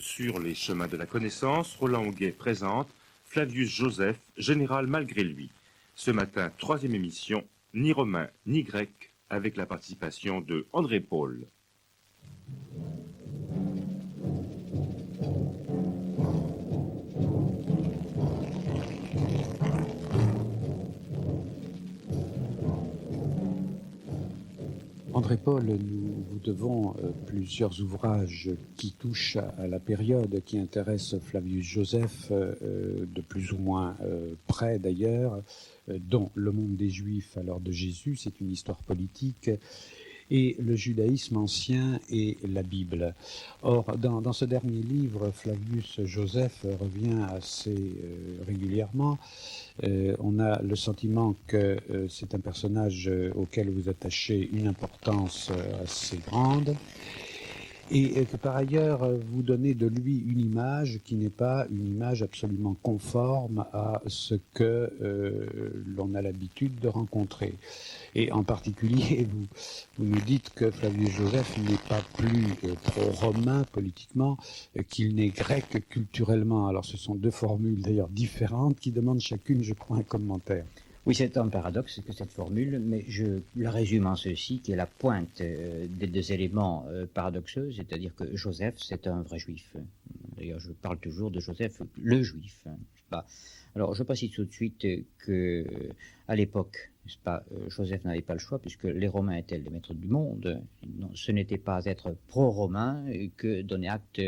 Sur les chemins de la connaissance, Roland Houguet présente Flavius Joseph, général malgré lui. Ce matin, troisième émission, ni romain ni grec, avec la participation de André Paul. André Paul, nous vous devons plusieurs ouvrages qui touchent à la période qui intéresse Flavius Joseph, de plus ou moins près d'ailleurs, dont Le monde des Juifs à l'heure de Jésus, c'est une histoire politique, et le judaïsme ancien et la Bible. Or, dans ce dernier livre, Flavius Joseph revient assez régulièrement. On a le sentiment que c'est un personnage auquel vous attachez une importance assez grande, et que par ailleurs vous donnez de lui une image qui n'est pas une image absolument conforme à ce que l'on a l'habitude de rencontrer. Et en particulier, vous nous dites que Flavius Joseph n'est pas plus pro-romain politiquement qu'il n'est grec culturellement. Alors ce sont deux formules d'ailleurs différentes qui demandent chacune, je crois, un commentaire. Oui, c'est un paradoxe que cette formule, mais je la résume en ceci, qui est la pointe des deux éléments paradoxeux, c'est-à-dire que Joseph, c'est un vrai juif. D'ailleurs, je parle toujours de Joseph, le juif. Alors, je précise tout de suite que, à l'époque, Joseph n'avait pas le choix, puisque les Romains étaient les maîtres du monde. Non, ce n'était pas être pro-romain que donner acte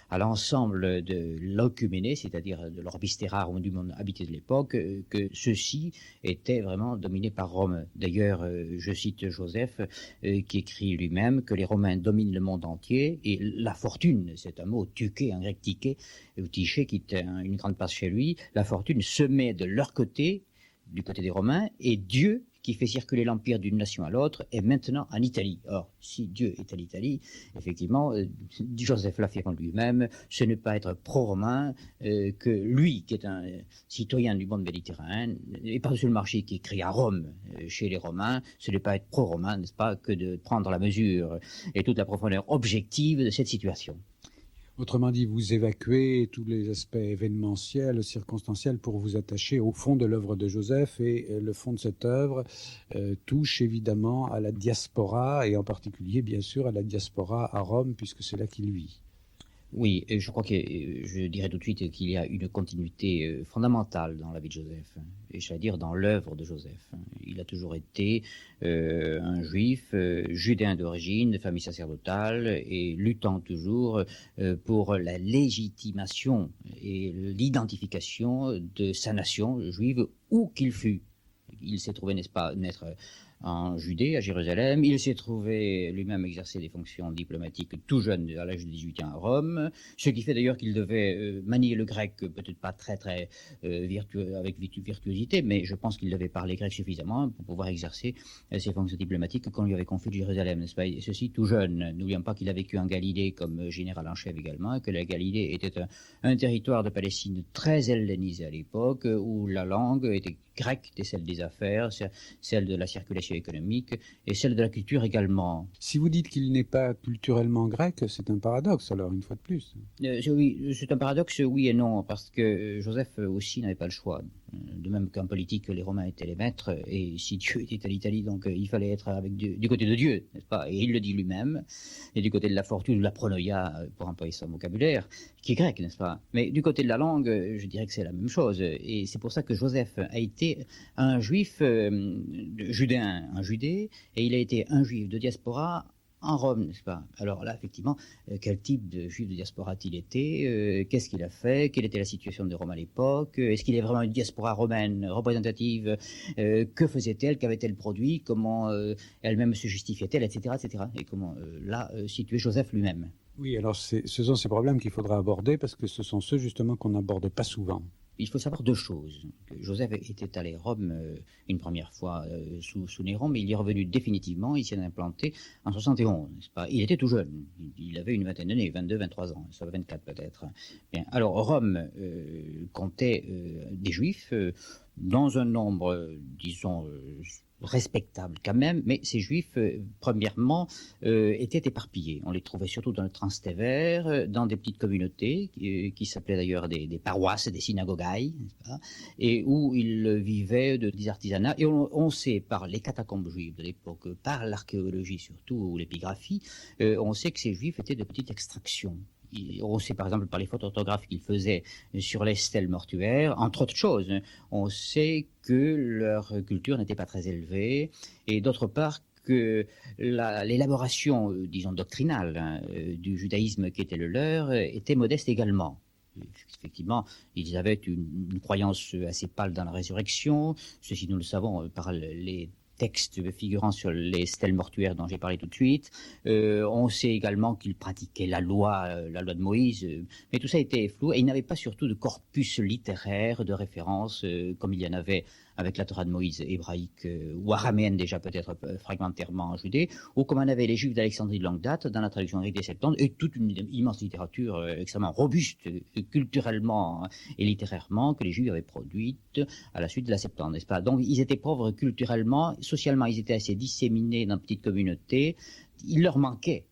à l'ensemble de l'ocuméné, c'est-à-dire de l'orbis terrarum du monde habité de l'époque, que ceux-ci étaient vraiment dominés par Rome. D'ailleurs, je cite Joseph, qui écrit lui-même que les Romains dominent le monde entier, et la fortune, c'est un mot tuké, un grec tiké, ou tiché, qui est une grande passe chez lui, la fortune se met de leur côté, du côté des Romains, et Dieu, qui fait circuler l'empire d'une nation à l'autre, est maintenant en Italie. Or, si Dieu est en Italie, effectivement, Joseph l'affirme lui-même, ce n'est pas être pro-romain que lui, qui est un citoyen du monde méditerranéen, et par-dessus le marché qui est créé à Rome, chez les Romains, ce n'est pas être pro-romain, n'est-ce pas, que de prendre la mesure et toute la profondeur objective de cette situation. Autrement dit, vous évacuez tous les aspects événementiels, circonstanciels pour vous attacher au fond de l'œuvre de Joseph, et le fond de cette œuvre touche évidemment à la diaspora, et en particulier bien sûr à la diaspora à Rome, puisque c'est là qu'il vit. Oui, je crois que je dirais tout de suite qu'il y a une continuité fondamentale dans la vie de Joseph, et j'allais dire dans l'œuvre de Joseph. Il a toujours été un juif, judéen d'origine, de famille sacerdotale, et luttant toujours pour la légitimation et l'identification de sa nation juive où qu'il fût. Il s'est trouvé, n'est-ce pas, naître en Judée, à Jérusalem. Il s'est trouvé lui-même exercer des fonctions diplomatiques tout jeune, à l'âge de 18 ans à Rome, ce qui fait d'ailleurs qu'il devait manier le grec, peut-être pas très avec virtuosité, mais je pense qu'il devait parler grec suffisamment pour pouvoir exercer ses fonctions diplomatiques qu'on lui avait confiées de Jérusalem, n'est-ce pas? Et ceci tout jeune. N'oublions pas qu'il a vécu en Galilée comme général en chef également, et que la Galilée était un territoire de Palestine très hellénisé à l'époque, où la langue était grecque, était celle des affaires, celle de la circulation économique, et celle de la culture également. Si vous dites qu'il n'est pas culturellement grec, c'est un paradoxe alors, une fois de plus. Oui, c'est un paradoxe, oui et non, parce que Joseph aussi n'avait pas le choix. De même qu'en politique, les Romains étaient les maîtres, et si Dieu était à l'Italie, donc il fallait être avec du côté de Dieu, n'est-ce pas? Et il le dit lui-même, et du côté de la fortune, de la pronoia, pour employer son vocabulaire, qui est grec, n'est-ce pas? Mais du côté de la langue, je dirais que c'est la même chose, et c'est pour ça que Joseph a été un juif judéen en Judée, et il a été un juif de diaspora en Rome, n'est-ce pas? Alors là, effectivement, quel type de juif de diaspora a-t-il été? Qu'est-ce qu'il a fait? Quelle était la situation de Rome à l'époque? Est-ce qu'il est vraiment une diaspora romaine représentative? Que faisait-elle? Qu'avait-elle produit? Comment elle-même se justifiait-elle? Etc., etc. Et comment situer Joseph lui-même? Oui, alors ce sont ces problèmes qu'il faudra aborder, parce que ce sont ceux justement qu'on n'aborde pas souvent. Il faut savoir deux choses. Joseph était allé à Rome une première fois sous Néron, mais il est revenu définitivement, il s'y est implanté en 71, n'est-ce pas? Il était tout jeune, il avait une vingtaine d'années, 22, 23 ans, soit 24 peut-être. Bien. Alors Rome comptait des juifs dans un nombre, disons, respectables quand même, mais ces juifs, premièrement, étaient éparpillés. On les trouvait surtout dans le Transtévère, dans des petites communautés qui s'appelaient d'ailleurs des paroisses, des synagogailles, n'est-ce pas, et où ils vivaient des artisanats. Et on sait par les catacombes juives de l'époque, par l'archéologie surtout, ou l'épigraphie, on sait que ces juifs étaient de petite extraction. On sait par exemple par les photographes qu'ils faisaient sur les stèles mortuaires, entre autres choses, on sait que leur culture n'était pas très élevée, et d'autre part que l'élaboration, disons, doctrinale du judaïsme qui était le leur était modeste également. Effectivement, ils avaient une croyance assez pâle dans la résurrection, ceci nous le savons par les textes figurant sur les stèles mortuaires dont j'ai parlé tout de suite. On sait également qu'ils pratiquaient la loi de Moïse, mais tout ça était flou, et ils n'avaient pas surtout de corpus littéraire, de référence, comme il y en avait avec la Torah de Moïse hébraïque, ou araméenne déjà peut-être fragmentairement en Judée, ou comme en avaient les Juifs d'Alexandrie de longue date, dans la traduction grecque des Septante, et toute une immense littérature extrêmement robuste, culturellement et littérairement, que les Juifs avaient produite à la suite de la Septante, n'est-ce pas? Donc ils étaient pauvres culturellement, socialement ils étaient assez disséminés dans de petites communautés, il leur manquait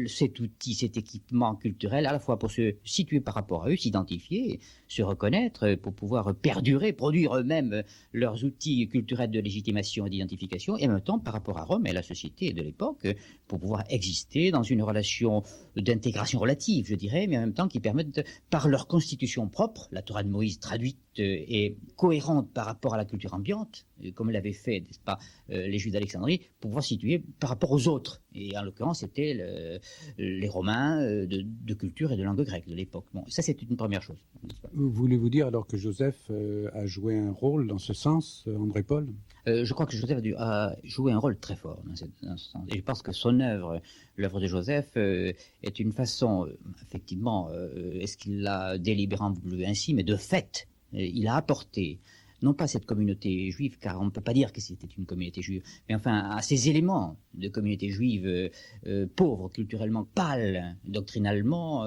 cet outil, cet équipement culturel, à la fois pour se situer par rapport à eux, s'identifier, se reconnaître, pour pouvoir perdurer, produire eux-mêmes leurs outils culturels de légitimation et d'identification, et en même temps par rapport à Rome et à la société de l'époque, pour pouvoir exister dans une relation d'intégration relative, je dirais, mais en même temps qui permettent, par leur constitution propre, la Torah de Moïse traduite et cohérente par rapport à la culture ambiante, comme l'avaient fait, n'est-ce pas, les Juifs d'Alexandrie, pour pouvoir situer par rapport aux autres. Et en l'occurrence, c'était les Romains de culture et de langue grecque de l'époque. Bon, ça, c'est une première chose. Voulez-vous dire alors que Joseph a joué un rôle dans ce sens, André-Paul? Je crois que Joseph a joué un rôle très fort dans ce sens. Et je pense que son œuvre, l'œuvre de Joseph, est une façon, effectivement, est-ce qu'il l'a délibérément voulu ainsi, mais de fait, il a apporté, non pas cette communauté juive, car on ne peut pas dire que c'était une communauté juive, mais enfin à ces éléments de communauté juive pauvre, culturellement pâle, doctrinalement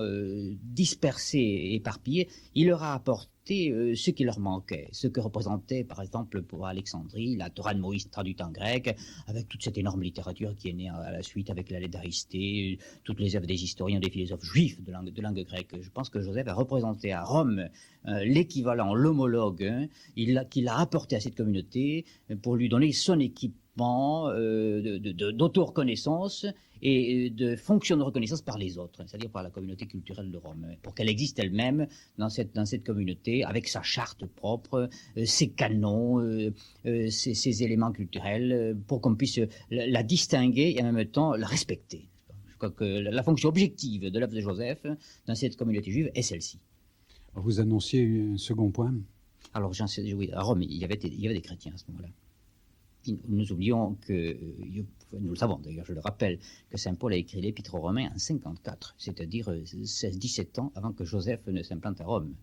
dispersés, éparpillés, il leur a apporté ce qui leur manquait, ce que représentait par exemple pour Alexandrie la Torah de Moïse traduite en grec, avec toute cette énorme littérature qui est née à la suite, avec la lettre d'Aristée, toutes les œuvres des historiens, des philosophes juifs de langue grecque. Je pense que Joseph a représenté à Rome l'équivalent, l'homologue, qu'il a apporté à cette communauté pour lui donner son équipement d'auto-reconnaissance et de fonction de reconnaissance par les autres, c'est-à-dire par la communauté culturelle de Rome, pour qu'elle existe elle-même dans cette communauté, avec sa charte propre, ses canons, ses éléments culturels, pour qu'on puisse la distinguer et en même temps la respecter. Je crois que la fonction objective de l'œuvre de Joseph dans cette communauté juive est celle-ci. Vous annonciez un second point. Alors, oui, à Rome, il y avait des chrétiens à ce moment-là. Nous oublions que, nous le savons d'ailleurs, je le rappelle, que saint Paul a écrit l'Épître aux Romains en 54, c'est-à-dire 16-17 ans avant que Joseph ne s'implante à Rome.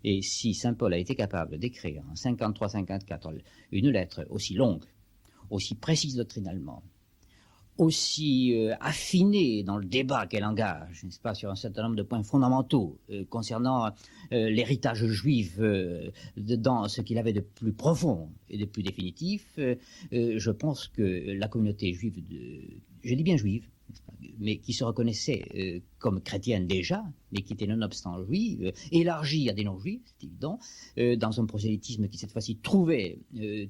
Et si saint Paul a été capable d'écrire en 53-54 une lettre aussi longue, aussi précise doctrinalement, aussi affinée dans le débat qu'elle engage, n'est-ce pas, sur un certain nombre de points fondamentaux concernant l'héritage juif dans ce qu'il avait de plus profond et de plus définitif, je pense que la communauté juive, je dis bien juive, mais qui se reconnaissait comme chrétienne déjà, mais qui était nonobstant juive, élargie à des non-juifs, c'est évident, dans un prosélytisme qui cette fois-ci trouvait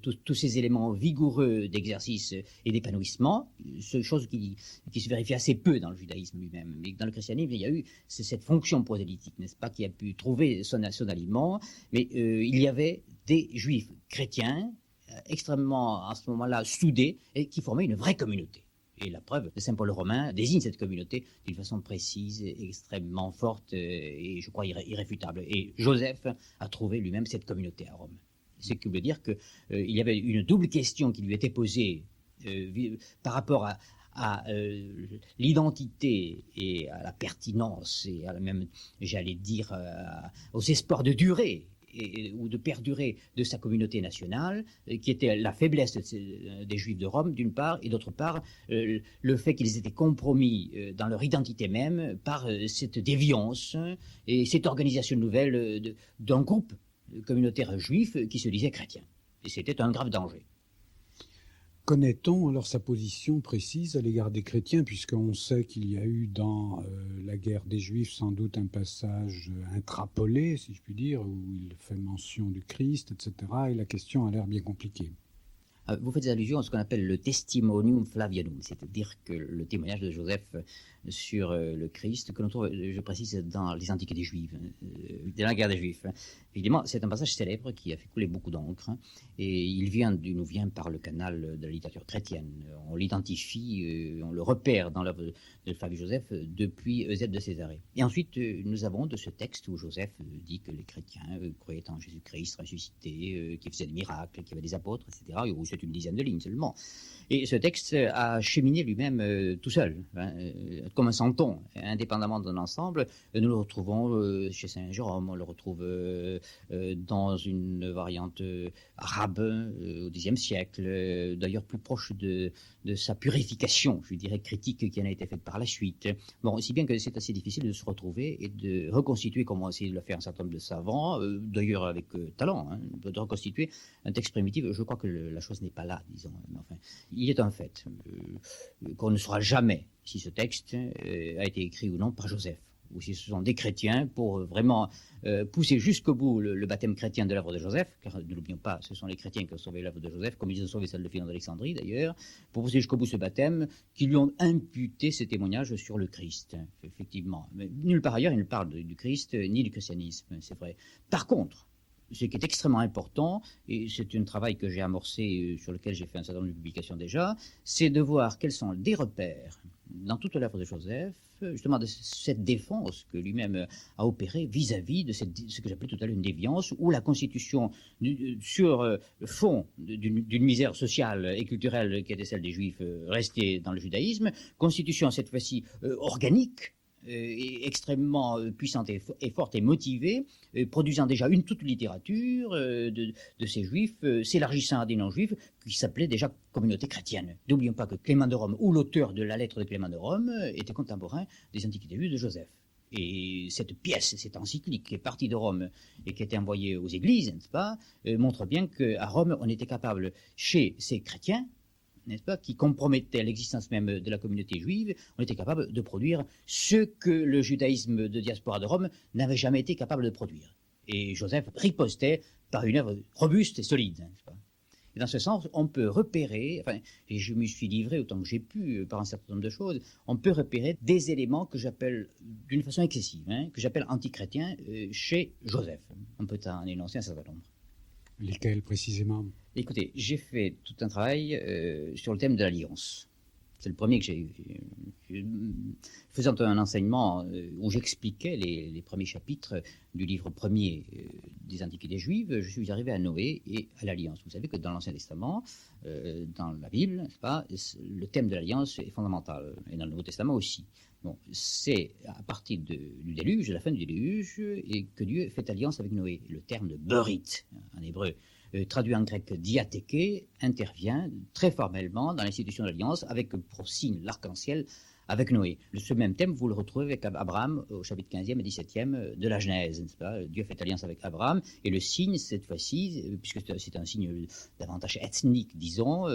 tous ces éléments vigoureux d'exercice et d'épanouissement, chose qui se vérifie assez peu dans le judaïsme lui-même. Mais dans le christianisme, il y a eu cette fonction prosélytique, n'est-ce pas, qui a pu trouver son aliment, mais il y avait des juifs chrétiens extrêmement, à ce moment-là, soudés, et qui formaient une vraie communauté. Et la preuve de saint Paul romain désigne cette communauté d'une façon précise, extrêmement forte et je crois irréfutable. Et Joseph a trouvé lui-même cette communauté à Rome. Ce qui veut dire qu'il y avait une double question qui lui était posée par rapport à l'identité et à la pertinence et à la même, j'allais dire, aux espoirs de durée ou de perdurer de sa communauté nationale, qui était la faiblesse des Juifs de Rome, d'une part, et d'autre part, le fait qu'ils étaient compromis dans leur identité même par cette déviance et cette organisation nouvelle d'un groupe communautaire juif qui se disait chrétien. Et c'était un grave danger. Connaît-on alors sa position précise à l'égard des chrétiens, puisqu'on sait qu'il y a eu dans la guerre des Juifs sans doute un passage intrapolé, si je puis dire, où il fait mention du Christ, etc. Et la question a l'air bien compliquée. Vous faites allusion à ce qu'on appelle le testimonium Flavianum, c'est-à-dire que le témoignage de Joseph sur le Christ, que l'on trouve, je précise, dans les Antiquités juives, dans la guerre des Juifs. Évidemment, c'est un passage célèbre qui a fait couler beaucoup d'encre, et il nous vient par le canal de la littérature chrétienne. On l'identifie, on le repère dans l'œuvre de Flavius Joseph depuis Eusèbe de Césarée. Et ensuite, nous avons de ce texte où Joseph dit que les chrétiens croyaient en Jésus-Christ ressuscité, qui faisait des miracles, qui avait des apôtres, etc., où c'est une dizaine de lignes seulement. Et ce texte a cheminé lui-même tout seul, comme un centon, indépendamment d'un ensemble. Nous le retrouvons chez Saint Jérôme, on le retrouve dans une variante arabe au Xe siècle, d'ailleurs plus proche de sa purification, je dirais critique, qui en a été faite par la suite. Bon, si bien que c'est assez difficile de se retrouver et de reconstituer, comme ont essayé de le faire un certain nombre de savants, d'ailleurs avec talent, de reconstituer un texte primitif. Je crois que la chose n'est pas là, disons. Mais enfin, il est un fait qu'on ne saura jamais si ce texte a été écrit ou non par Joseph, ou si ce sont des chrétiens pour vraiment pousser jusqu'au bout le baptême chrétien de l'œuvre de Joseph, car ne l'oublions pas, ce sont les chrétiens qui ont sauvé l'œuvre de Joseph, comme ils ont sauvé celle de Philon d'Alexandrie d'ailleurs, pour pousser jusqu'au bout ce baptême, qui lui ont imputé ces témoignages sur le Christ, effectivement. Mais nulle part ailleurs il ne parle du Christ ni du christianisme, c'est vrai. Par contre, ce qui est extrêmement important, et c'est un travail que j'ai amorcé, sur lequel j'ai fait un certain nombre de publications déjà, c'est de voir quels sont des repères dans toute l'œuvre de Joseph, justement de cette défense que lui-même a opérée vis-à-vis de ce que j'appelais tout à l'heure une déviance, ou la constitution sur le fond d'une misère sociale et culturelle qui était celle des Juifs restés dans le judaïsme, constitution cette fois-ci organique, extrêmement puissante et forte et motivée, produisant déjà toute littérature de ces juifs, s'élargissant à des non-juifs qui s'appelaient déjà communauté chrétienne. N'oublions pas que Clément de Rome, ou l'auteur de la lettre de Clément de Rome, était contemporain des Antiquités juives de Joseph. Et cette pièce, cette encyclique qui est partie de Rome et qui a été envoyée aux églises, n'est-ce pas, montre bien qu'à Rome, on était capable, chez ces chrétiens, n'est-ce pas, qui compromettait l'existence même de la communauté juive, on était capable de produire ce que le judaïsme de diaspora de Rome n'avait jamais été capable de produire. Et Joseph ripostait par une œuvre robuste et solide, n'est-ce pas. Et dans ce sens, on peut repérer, et je me suis livré autant que j'ai pu par un certain nombre de choses, on peut repérer des éléments que j'appelle, d'une façon excessive, que j'appelle antichrétiens chez Joseph. On peut en énoncer un certain nombre. Lesquels précisément? Écoutez, j'ai fait tout un travail sur le thème de l'alliance. C'est le premier que j'ai eu. Faisant un enseignement où j'expliquais les premiers chapitres du livre premier des Antiquités juives, je suis arrivé à Noé et à l'alliance. Vous savez que dans l'Ancien Testament, dans la Bible, n'est-ce pas, le thème de l'alliance est fondamental, et dans le Nouveau Testament aussi. Bon, c'est à partir du déluge, de la fin du déluge, et que Dieu fait alliance avec Noé. Le terme de berit, en hébreu, traduit en grec diatéké, intervient très formellement dans l'institution de l'alliance avec pour signe l'arc-en-ciel avec Noé. Ce même thème, vous le retrouvez avec Abraham au chapitre 15e et 17e de la Genèse, n'est-ce pas? Dieu fait alliance avec Abraham, et le signe, cette fois-ci, puisque c'est un signe davantage ethnique, disons,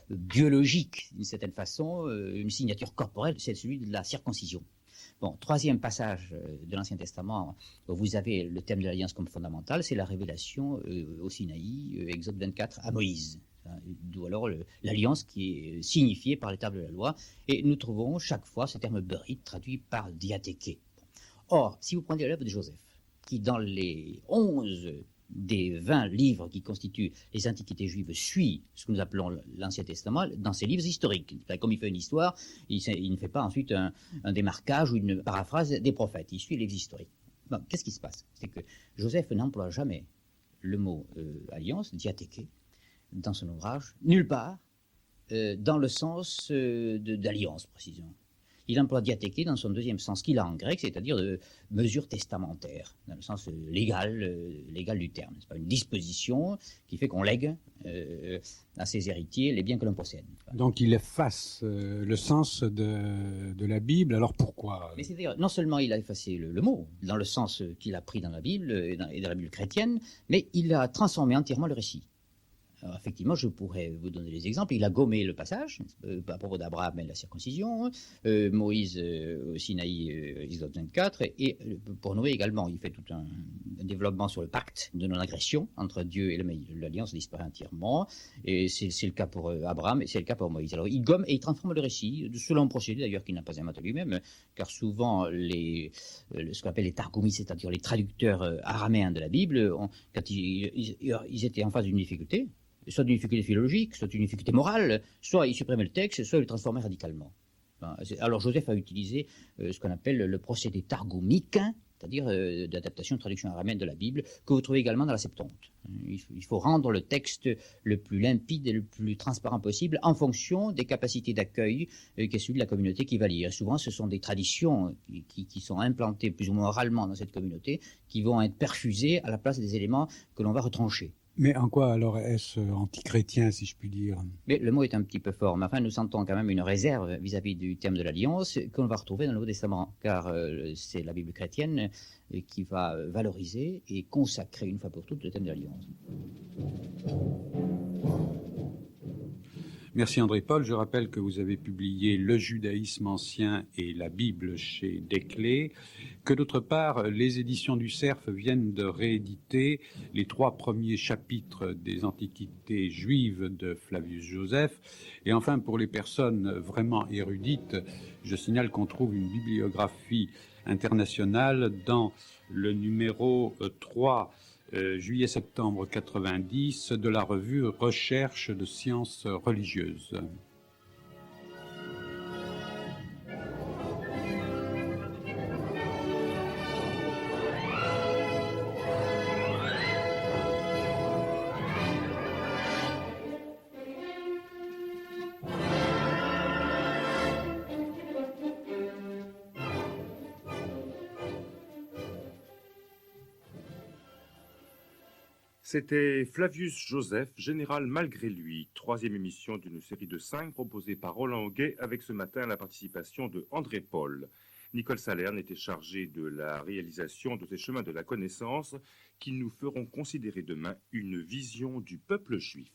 biologique, d'une certaine façon, une signature corporelle, c'est celui de la circoncision. Bon, troisième passage de l'Ancien Testament où vous avez le thème de l'alliance comme fondamental, c'est la révélation au Sinaï, Exode 24, à Moïse. D'où alors l'alliance qui est signifiée par les tables de la loi. Et nous trouvons chaque fois ce terme berit traduit par diatéké. Or, si vous prenez l'œuvre de Joseph, qui dans les 11 des 20 livres qui constituent les Antiquités juives suit ce que nous appelons l'Ancien Testament dans ses livres historiques. Comme il fait une histoire, il ne fait pas ensuite un démarquage ou une paraphrase des prophètes. Il suit les livres historiques. Bon, qu'est-ce qui se passe? C'est que Joseph n'emploie jamais le mot alliance, diatéké, dans son ouvrage, nulle part, dans le sens d'alliance, précisément. Il emploie diatéké dans son deuxième sens qu'il a en grec, c'est-à-dire de mesure testamentaire, dans le sens légal du terme. C'est pas une disposition qui fait qu'on lègue à ses héritiers les biens que l'on possède. Donc il efface le sens de la Bible, alors pourquoi? Mais c'est-à-dire, non seulement il a effacé le mot, dans le sens qu'il a pris dans la Bible et dans la Bible chrétienne, mais il a transformé entièrement le récit. Alors, effectivement, je pourrais vous donner des exemples. Il a gommé le passage à propos d'Abraham et de la circoncision, Moïse au Sinaï, Exode 24, et pour Noé également, il fait tout un développement sur le pacte de non-agression entre Dieu et l'Alliance disparaît entièrement, et c'est le cas pour Abraham et c'est le cas pour Moïse. Alors il gomme et il transforme le récit, selon un procédé d'ailleurs qu'il n'a pas inventé lui-même, car souvent ce qu'on appelle les targumis, c'est-à-dire les traducteurs araméens de la Bible, quand ils étaient en face d'une difficulté, soit d'une difficulté philologique, soit d'une difficulté morale, soit il supprimait le texte, soit il le transformait radicalement. Alors Joseph a utilisé ce qu'on appelle le procédé targumique, c'est-à-dire d'adaptation, traduction araméenne de la Bible, que vous trouvez également dans la Septante. Il faut rendre le texte le plus limpide et le plus transparent possible en fonction des capacités d'accueil qui est celui de la communauté qui va lire. Souvent, ce sont des traditions qui sont implantées plus ou moins oralement dans cette communauté qui vont être perfusées à la place des éléments que l'on va retrancher. Mais en quoi alors est-ce antichrétien, si je puis dire? Mais le mot est un petit peu fort, mais enfin nous sentons quand même une réserve vis-à-vis du thème de l'Alliance qu'on va retrouver dans le Nouveau Testament, car c'est la Bible chrétienne qui va valoriser et consacrer une fois pour toutes le thème de l'Alliance. Merci André-Paul. Je rappelle que vous avez publié Le judaïsme ancien et la Bible chez Desclés, que d'autre part, les éditions du Cerf viennent de rééditer les 3 premiers chapitres des Antiquités juives de Flavius Joseph. Et enfin, pour les personnes vraiment érudites, je signale qu'on trouve une bibliographie internationale dans le numéro 3 juillet-septembre 90 de la revue Recherche de sciences religieuses. C'était Flavius Joseph, général malgré lui, 3e émission d'une série de 5 proposée par Roland Auguet avec ce matin la participation de André Paul. Nicole Salerne était chargée de la réalisation de ces chemins de la connaissance qui nous feront considérer demain une vision du peuple juif.